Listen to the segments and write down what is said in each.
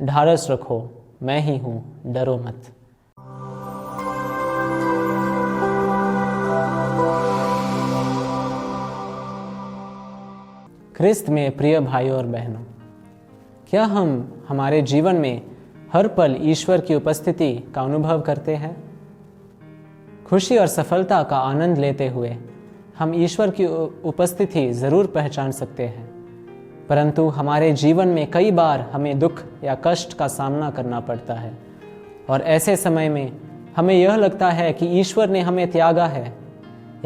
ढारस रखो, मैं ही हूँ, डरो मत। ख्रिस्त में प्रिय भाइयों और बहनों, क्या हम हमारे जीवन में हर पल ईश्वर की उपस्थिति का अनुभव करते हैं? खुशी और सफलता का आनंद लेते हुए हम ईश्वर की उपस्थिति ज़रूर पहचान सकते हैं, परंतु हमारे जीवन में कई बार हमें दुख या कष्ट का सामना करना पड़ता है और ऐसे समय में हमें यह लगता है कि ईश्वर ने हमें त्यागा है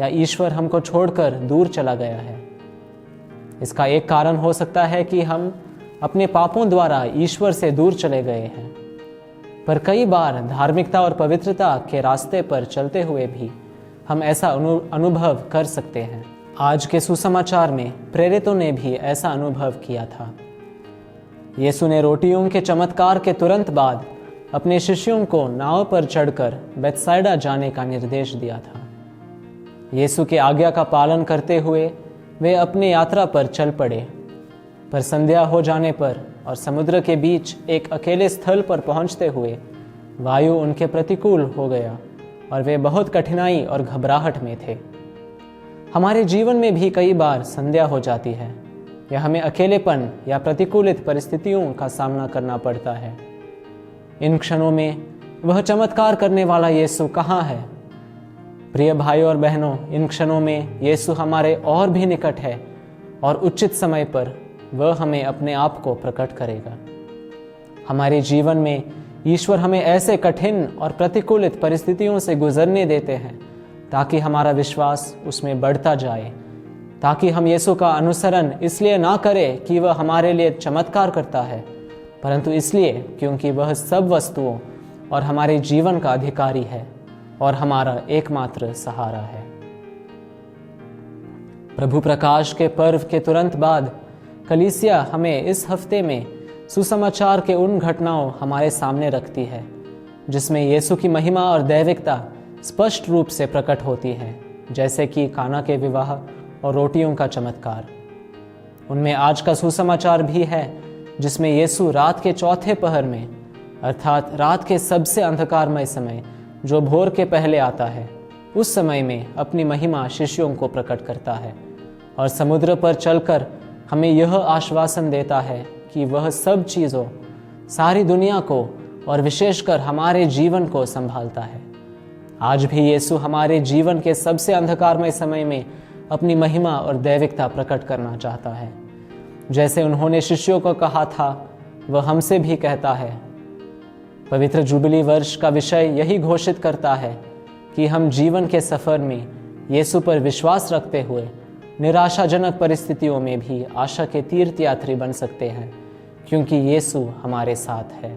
या ईश्वर हमको छोड़कर दूर चला गया है। इसका एक कारण हो सकता है कि हम अपने पापों द्वारा ईश्वर से दूर चले गए हैं, पर कई बार धार्मिकता और पवित्रता के रास्ते पर चलते हुए भी हम ऐसा अनुभव कर सकते हैं। आज के सुसमाचार में प्रेरितों ने भी ऐसा अनुभव किया था। यीशु ने रोटियों के चमत्कार के तुरंत बाद अपने शिष्यों को नाव पर चढ़कर बेथसाइदा जाने का निर्देश दिया था। यीशु के आज्ञा का पालन करते हुए वे अपनी यात्रा पर चल पड़े, पर संध्या हो जाने पर और समुद्र के बीच एक अकेले स्थल पर पहुंचते हुए वायु उनके प्रतिकूल हो गया और वे बहुत कठिनाई और घबराहट में थे। हमारे जीवन में भी कई बार संध्या हो जाती है या हमें अकेलेपन या प्रतिकूलित परिस्थितियों का सामना करना पड़ता है। इन क्षणों में वह चमत्कार करने वाला यीशु कहाँ है? प्रिय भाइयों और बहनों, इन क्षणों में यीशु हमारे और भी निकट है और उचित समय पर वह हमें अपने आप को प्रकट करेगा। हमारे जीवन में ईश्वर हमें ऐसे कठिन और प्रतिकूलित परिस्थितियों से गुजरने देते हैं ताकि हमारा विश्वास उसमें बढ़ता जाए, ताकि हम यीशु का अनुसरण इसलिए ना करें कि वह हमारे लिए चमत्कार करता है, परंतु इसलिए क्योंकि वह सब वस्तुओं और हमारे जीवन का अधिकारी है और हमारा एकमात्र सहारा है। प्रभु प्रकाश के पर्व के तुरंत बाद कलीसिया हमें इस हफ्ते में सुसमाचार के उन घटनाओं हमारे सामने रखती है जिसमें यीशु की महिमा और दैविकता स्पष्ट रूप से प्रकट होती है, जैसे कि काना के विवाह और रोटियों का चमत्कार। उनमें आज का सुसमाचार भी है जिसमें यीशु रात के चौथे पहर में, अर्थात रात के सबसे अंधकारमय समय जो भोर के पहले आता है, उस समय में अपनी महिमा शिष्यों को प्रकट करता है और समुद्र पर चलकर हमें यह आश्वासन देता है कि वह सब चीज़ों, सारी दुनिया को और विशेषकर हमारे जीवन को संभालता है। आज भी यीशु हमारे जीवन के सबसे अंधकारमय समय में अपनी महिमा और दैविकता प्रकट करना चाहता है। जैसे उन्होंने शिष्यों को कहा था, वह हमसे भी कहता है। पवित्र जुबली वर्ष का विषय यही घोषित करता है कि हम जीवन के सफ़र में यीशु पर विश्वास रखते हुए निराशाजनक परिस्थितियों में भी आशा के तीर्थयात्री बन सकते हैं, क्योंकि यीशु हमारे साथ है।